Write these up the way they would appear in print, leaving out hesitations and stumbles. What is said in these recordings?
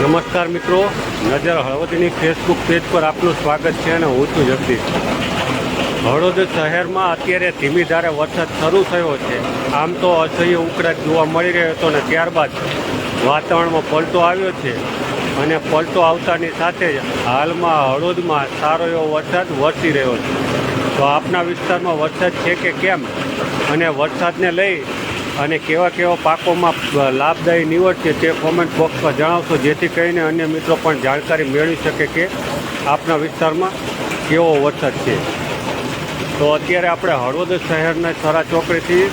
નમસ્કાર મિત્રો, નજર હળવદની ફેસબુક પેજ પર આપનું સ્વાગત છે અને હું છું જગદીશ. હળવદ શહેરમાં અત્યારે ધીમી ધારે વરસાદ શરૂ થયો છે. આમ તો અસહ્ય ઉકળાટ જોવા મળી રહ્યો હતો અને ત્યારબાદ વાતાવરણમાં પલટો આવ્યો છે અને પલટો આવતાની સાથે જ હાલમાં હળવદમાં સારો એવો વરસાદ વરસી રહ્યો છે. તો આપના વિસ્તારમાં વરસાદ છે કે કેમ અને વરસાદને લઈ અને કેવા કેવા પાકોમાં લાભદાયી નીવડશે તે કોમેન્ટ બોક્સમાં જણાવશો, જેથી કરીને અન્ય મિત્રો પણ જાણકારી મેળવી શકે કે આપના વિસ્તારમાં કેવો વરસાદ છે. તો અત્યારે આપણે હળવદ શહેરના થરા ચોકડીથી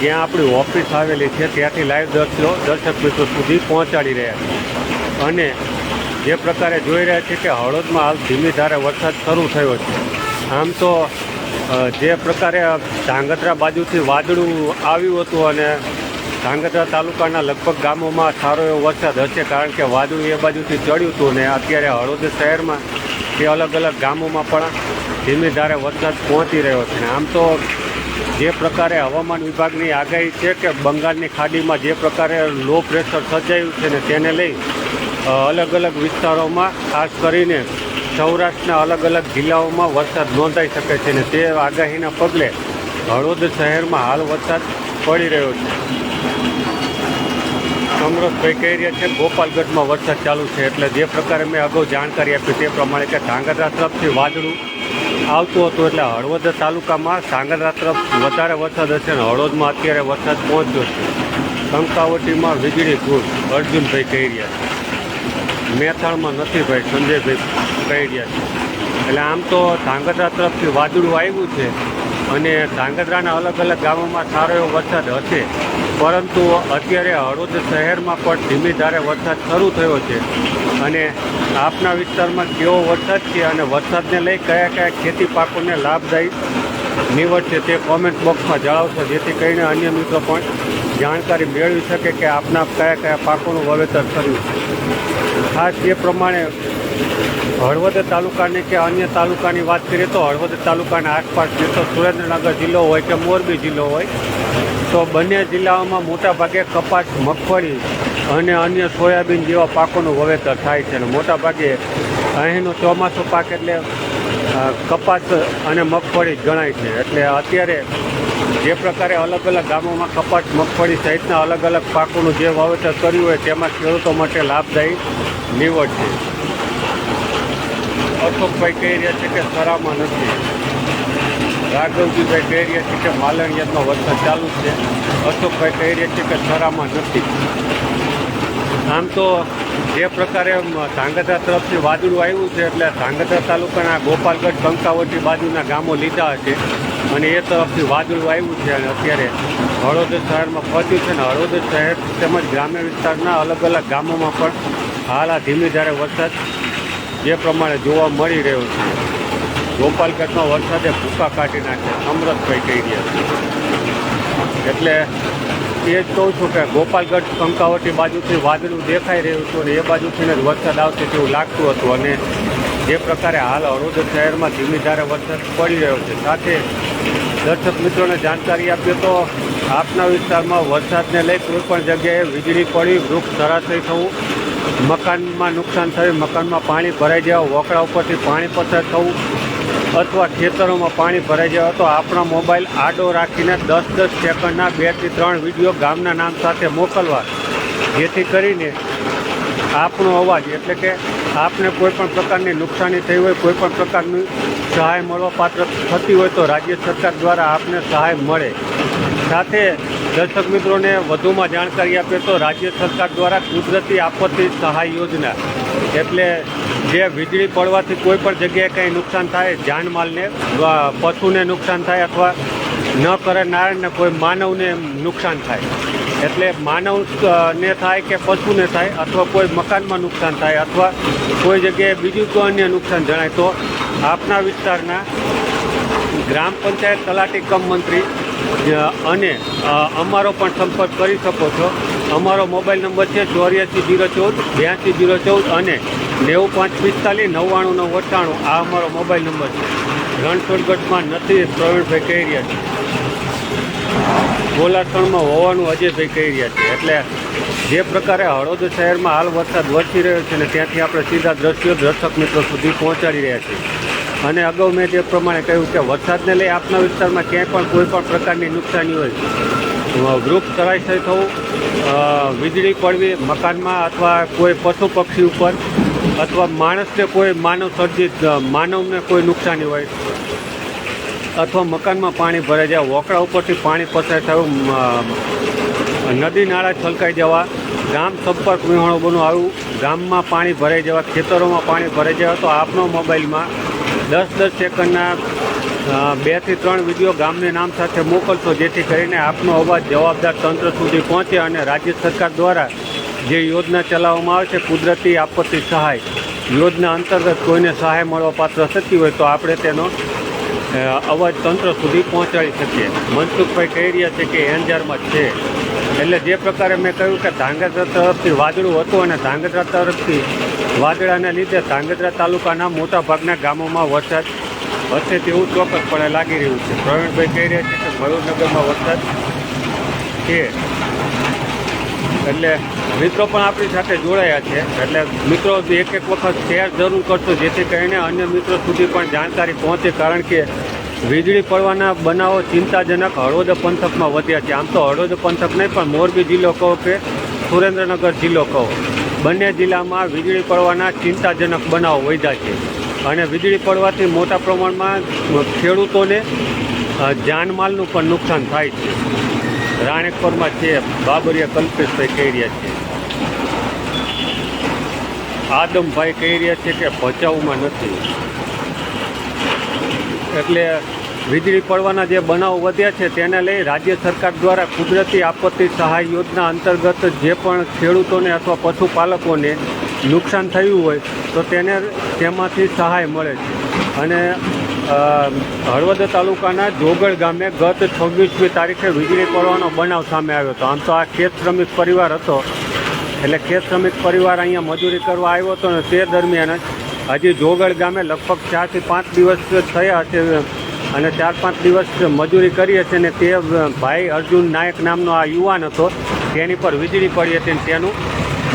જ્યાં આપણી ઓફિસ આવેલી છે ત્યાંથી લાઈવ દર્શક મિત્રો સુધી પહોંચાડી રહ્યા છે. અને જે પ્રકારે જોઈ રહ્યા છીએ કે હળવદમાં હાલ ધીમી ધારે વરસાદ શરૂ થયો છે. આમ તો જે પ્રકારે ધાંગધ્રા બાજુથી વાદળું આવ્યું હતું અને ધાંગધ્રા તાલુકાના લગભગ ગામોમાં સારો એવો વરસાદ હશે, કારણ કે વાદળું એ બાજુથી ચડ્યું હતું ને અત્યારે હળવદ શહેરમાં તે અલગ અલગ ગામોમાં પણ ધીમી ધારે વરસાદ પહોંચી રહ્યો છે. આમ તો જે પ્રકારે હવામાન વિભાગની આગાહી છે કે બંગાળની ખાડીમાં જે પ્રકારે લો પ્રેશર સર્જાયું છે ને તેને લઈ અલગ અલગ વિસ્તારોમાં ખાસ કરીને સૌરાષ્ટ્રના અલગ અલગ જિલ્લાઓમાં વરસાદ નોંધાઈ શકે છે ને તે આગાહીના પગલે હળવદ શહેરમાં હાલ વરસાદ પડી રહ્યો છે. સમરસભાઈ કહી રહ્યા છે ગોપાલગઢમાં વરસાદ ચાલુ છે. એટલે જે પ્રકારે મેં અગાઉ જાણકારી આપી તે પ્રમાણે કે ધાંગધ્રા તરફથી વાદળું આવતું હતું એટલે હળવદ તાલુકામાં ધાંગધ્રા તરફ વધારે વરસાદ હશે અને હળવદમાં અત્યારે વરસાદ પહોંચ્યો છે. કંકાવટીમાં વીજળી ગુલ અર્જુનભાઈ કહી રહ્યા છે. મેથાણમાં નથી ભાઈ સંજયભાઈ કહી રહ્યા છે. એટલે આમ તો ધાંગધ્રા તરફથી વાદળું આવ્યું છે અને ધાંગધ્રાના અલગ અલગ ગામોમાં સારો એવો વરસાદ હશે, પરંતુ અત્યારે હળવદ શહેરમાં પણ ધીમી ધારે વરસાદ શરૂ થયો છે. અને આપના વિસ્તારમાં કેવો વરસાદ છે અને વરસાદને લઈ કયા કયા ખેતી પાકોને લાભદાયી નીવડશે તે કોમેન્ટ બોક્સમાં જણાવશો, જેથી કરીને અન્ય મિત્રો પણ જાણકારી મેળવી શકે કે આપના કયા કયા પાકોનું વાવેતર કર્યું છે. ખાસ એ પ્રમાણે હળવદ તાલુકાની કે અન્ય તાલુકાની વાત કરીએ તો હળવદ તાલુકાના આસપાસ જે તો સુરેન્દ્રનગર જિલ્લો હોય કે મોરબી જિલ્લો હોય તો બંને જિલ્લાઓમાં મોટાભાગે કપાસ, મગફળી અને અન્ય સોયાબીન જેવા પાકોનું વાવેતર થાય છે. અને મોટાભાગે અહીંનો ચોમાસું પાક એટલે કપાસ અને મગફળી ગણાય છે. એટલે અત્યારે જે પ્રકારે અલગ અલગ ગામોમાં કપાસ, મગફળી સહિતના અલગ અલગ પાકોનું જે વાવેતર કર્યું હોય તેમાં ખેડૂતો માટે લાભદાયી નીવડ છે. અશોકભાઈ કહી રહ્યા છે કે સરામાં નથી. રાઘવજીભાઈ કહી રહ્યા છે કે માલણિયામાં વરસાદ ચાલુ છે. અશોકભાઈ કહી રહ્યા છે કે સરામાં નથી. આમ તો જે પ્રકારે ધાંગધ્રા તરફથી વાદળું આવ્યું છે એટલે ધાંગધ્રા તાલુકાના ગોપાલગઢ, કંકાવટી બાજુના ગામો લીધા હશે અને એ તરફથી વાદળું આવ્યું છે અને અત્યારે હળવદ શહેરમાં પહોંચ્યું છે. અને હળવદ શહેર તેમજ ગ્રામ્ય વિસ્તારના અલગ અલગ ગામોમાં પણ હાલ આ ધીમી ધારે વરસાદ જે પ્રમાણે જોવા મળી રહ્યો છે. ગોપાલગઢમાં વરસાદે ભૂકા કાઢી નાખ્યા, સમરસભાઈ કહી રહ્યા છે. એટલે એ જ કહું છું કે ગોપાલગઢ, કંકાવટી બાજુથી વાદળું દેખાઈ રહ્યું હતું અને એ બાજુથી જ વરસાદ આવશે તેવું લાગતું હતું. અને જે પ્રકારે હાલ હળવદ શહેરમાં ધીમી ધારે વરસાદ પડી રહ્યો છે. સાથે દર્શક મિત્રોને જાણકારી આપીએ તો આપના વિસ્તારમાં વરસાદને લઈ કોઈપણ જગ્યાએ વીજળી પડી, વૃક્ષ ધરાશયી થવું, મકાનમાં નુકસાન થયું, મકાનમાં પાણી ભરાઈ જવા, વોકડા ઉપરથી પાણી પસાર થવું અથવા ખેતરોમાં પાણી ભરાઈ જાય તો આપણા મોબાઈલ આડો રાખીને 10-10 સેકન્ડના 2 થી 3 વિડીયો ગામના નામ સાથે મોકલવા, જેથી કરીને આપણો અવાજ એટલે કે આપને કોઈપણ પ્રકારની નુકસાની થઈ હોય, કોઈપણ પ્રકારની સહાય મળવાપાત્ર થતી હોય તો રાજ્ય સરકાર દ્વારા આપને સહાય મળે. સાથે દર્શક મિત્રોને વધુમાં જાણકારી આપીએ તો રાજ્ય સરકાર દ્વારા કુદરતી આપત્તિ સહાય યોજના એટલે જે વીજળી પડવાથી કોઈ પણ જગ્યાએ કંઈ નુકસાન થાય, જાનમાલને, પશુને નુકસાન થાય અથવા ન કરનારને કોઈ માનવને નુકસાન થાય, એટલે માનવને થાય કે પશુને થાય અથવા કોઈ મકાનમાં નુકસાન થાય અથવા કોઈ જગ્યાએ બીજું કોઈ અન્ય નુકસાન જણાય તો આપના વિસ્તારના ગ્રામ પંચાયત તલાટી કમ મંત્રી અને અમારો પણ સંપર્ક કરી શકો છો. અમારો મોબાઈલ નંબર છે 84 014 82 014 અને 9545 99 આ અમારો મોબાઈલ નંબર છે. રણછોડગઢમાં નથી પ્રવીણભાઈ કહી રહ્યા છે. ગોલાસણમાં હોવાનું અજયભાઈ કહી રહ્યા છે. એટલે જે પ્રકારે હળવદ શહેરમાં હાલ વરસાદ વરસી રહ્યો છે અને ત્યાંથી આપણે સીધા દ્રશ્યો દર્શક મિત્રો સુધી પહોંચાડી રહ્યા છીએ અને અગાઉ મેં જે પ્રમાણે કહ્યું કે વરસાદને લઈ આપના વિસ્તારમાં ક્યાંય પણ કોઈ પણ પ્રકારની નુકસાની હોય, વૃક્ષ ધરાશય થવું, વીજળી પડવી મકાનમાં અથવા કોઈ પશુ પક્ષી ઉપર અથવા માણસને કોઈ માનવ સર્જિત માનવને કોઈ નુકસાની હોય અથવા મકાનમાં પાણી ભરાઈ જાય, વોકળા ઉપરથી પાણી પસાર થયું, નદી નાળા છલકાઈ જવા, ગામ સંપર્ક વિહોણો બનવું, આવું ગામમાં પાણી ભરાઈ જવા, ખેતરોમાં પાણી ભરાઈ જવા, તો આપનો મોબાઈલમાં 10-10 સેકન્ડના 2 થી 3 વિડીયો ગામને નામ સાથે મોકલશો, જેથી કરીને આપનો અવાજ જવાબદાર તંત્ર સુધી પહોંચે અને રાજ્ય સરકાર દ્વારા જે યોજના ચલાવવામાં આવે છે કુદરતી આપત્તિ સહાય યોજના અંતર્ગત કોઈને સહાય મળવા પાત્ર થતી હોય તો આપણે તેનો અવાજ તંત્ર સુધી પહોંચાડી શકીએ. મનસુખભાઈ કહી રહ્યા છે કે એંજારમાં છે, એટલે જે પ્રકારે મેં કહ્યું કે ધાંગધ્રા તરફથી વાદળું હતું અને ધાંગધ્રા તરફથી વાદળાને લીધે ધાંગધ્રા તાલુકાના મોટાભાગના ગામોમાં વરસાદ હશે તેવું ચોક્કસપણે લાગી રહ્યું છે. પ્રવીણભાઈ કહી રહ્યા છે કે મયુરનગરમાં વરસાદ છે, એટલે મિત્રો પણ આપણી સાથે જોડાયા છે. એટલે મિત્રો એક વખત શેર જરૂર કરશો, જેથી કરીને અન્ય મિત્રો સુધી પણ જાણકારી પહોંચે, કારણ કે વીજળી પડવાના બનાવો ચિંતાજનક હળવદ પંથકમાં વધ્યા છે. આમ તો હળવદ પંથક નહીં પણ મોરબી જિલ્લો કહો કે સુરેન્દ્રનગર જિલ્લો કહો, બંને જિલ્લામાં વીજળી પડવાના ચિંતાજનક બનાવો વધ્યા છે અને વીજળી પડવાથી મોટા પ્રમાણમાં ખેડૂતોને જાનમાલનું પણ નુકસાન થાય છે. રાણેકપરમાં છે, બાબરિયા કલ્પેશભાઈ કહી રહ્યા છે, આદમભાઈ કહી રહ્યા છે કે ભચાઉમાં નથી. એટલે વીજળી પડવાના જે બનાવો વધ્યા છે તેને લઈ રાજ્ય સરકાર દ્વારા કુદરતી આપત્તિ સહાય યોજના અંતર્ગત જે પણ ખેડૂતોને અથવા પશુપાલકોને નુકસાન થયું હોય તો તેને તેમાંથી સહાય મળે છે. અને હળવદ તાલુકાના જોગળ ગામે ગત 26મી તારીખે વીજળી પડવાનો બનાવ સામે આવ્યો હતો. આમ તો આ ખેત શ્રમિક પરિવાર હતો, એટલે ખેત શ્રમિક પરિવાર અહીંયા મજૂરી કરવા આવ્યો હતો અને તે દરમિયાન જ હજી જોગળ ગામે લગભગ 4 થી 5 દિવસ થયા હશે અને 4-5 દિવસ મજૂરી કરી હશે અને તે ભાઈ અર્જુન નાયક નામનો આ યુવાન હતો, તેની પર વીજળી પડી હતી અને તેનું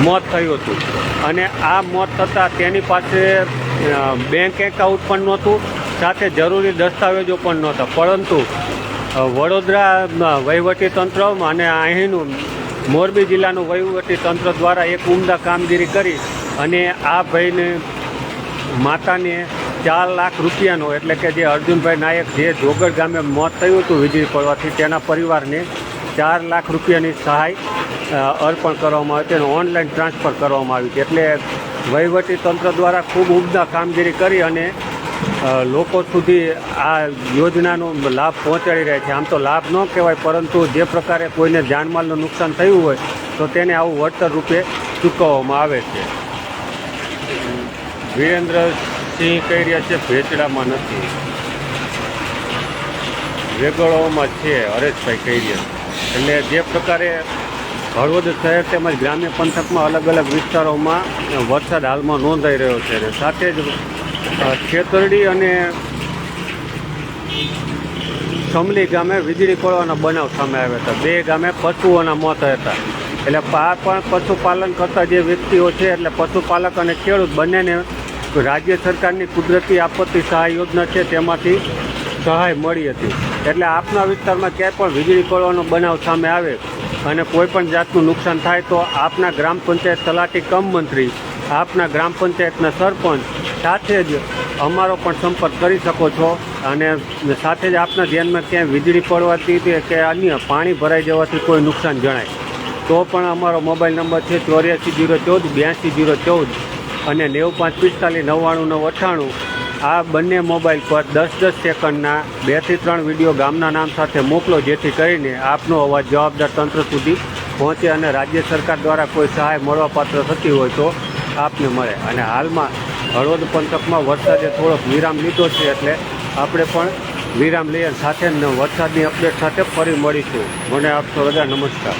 મોત થયું હતું. અને આ મોત થતાં તેની પાસે બેંક એકાઉન્ટ પણ નહોતું, સાથે જરૂરી દસ્તાવેજો પણ નહોતા, પરંતુ વડોદરા વહીવટીતંત્ર અને અહીંનું મોરબી જિલ્લાનું વહીવટીતંત્ર દ્વારા એક ઉમદા કામગીરી કરી અને આ ભાઈને માતાને 4 લાખ રૂપિયાનો, એટલે કે જે અર્જુનભાઈ નાયક જે જોગળ ગામે મોત થયું હતું વીજળી પડવાથી, તેના પરિવારને 4 લાખ રૂપિયાની સહાય અર્પણ કરવામાં આવી હતી અને ઓનલાઈન ટ્રાન્સફર કરવામાં આવી હતી. એટલે વહીવટીતંત્ર દ્વારા ખૂબ ઉમદા કામગીરી કરી અને લોકો સુધી આ યોજનાનો લાભ પહોંચાડી રહ્યા છે. આમ તો લાભ ન કહેવાય, પરંતુ જે પ્રકારે કોઈને જાનમાલનું નુકસાન થયું હોય તો તેને આવું વળતર રૂપે ચૂકવવામાં આવે છે. વિરેન્દ્રસિંહ કહી રહ્યા છે ભેચડામાં નથી, વેગળોમાં છે, હરેશભાઈ કહી રહ્યા છે. એટલે જે પ્રકારે હળવદ શહેર તેમજ ગ્રામ્ય પંથકમાં અલગ અલગ વિસ્તારોમાં વરસાદ હાલમાં નોંધાઈ રહ્યો છે અને સાથે જ ખેતરડી અને સમલી ગામે વીજળી પડવાના બનાવ સામે આવ્યા હતા. 2 ગામે પશુઓના મોત હતા. એટલે આ પણ પશુપાલન કરતા જે વ્યક્તિઓ છે, એટલે પશુપાલક અને ખેડૂત બંનેને રાજ્ય સરકારની કુદરતી આપત્તિ સહાય યોજના છે તેમાંથી સહાય મળી હતી. એટલે આપના વિસ્તારમાં ક્યાંય પણ વીજળી પડવાનો બનાવ સામે આવે અને કોઈ પણ જાતનું નુકસાન થાય તો આપના ગ્રામ પંચાયત તલાટી કમ મંત્રી, આપના ગ્રામ પંચાયતના સરપંચ સાથે જ અમારો પણ સંપર્ક કરી શકો છો. અને સાથે જ આપના ધ્યાનમાં ક્યાંય વીજળી પડવાથી કે અન્ય પાણી ભરાઈ જવાથી કોઈ નુકસાન જણાય તો પણ અમારો મોબાઈલ નંબર છે 84 014 82 014 અને 95 45 99 98. આ બંને મોબાઈલ પર 10-10 સેકન્ડના 2 થી 3 વિડીયો ગામના નામ સાથે મોકલો, જેથી કરીને આપનો અવાજ જવાબદાર તંત્ર સુધી પહોંચે અને રાજ્ય સરકાર દ્વારા કોઈ સહાય મળવાપાત્ર થતી હોય તો આપને મળે. અને હાલમાં હળવદ પંથકમાં વરસાદે થોડોક વિરામ લીધો છે, એટલે આપણે પણ વિરામ લઈએ સાથે વરસાદની અપડેટ સાથે ફરી મળીશું. મને આપશો રજા. નમસ્કાર.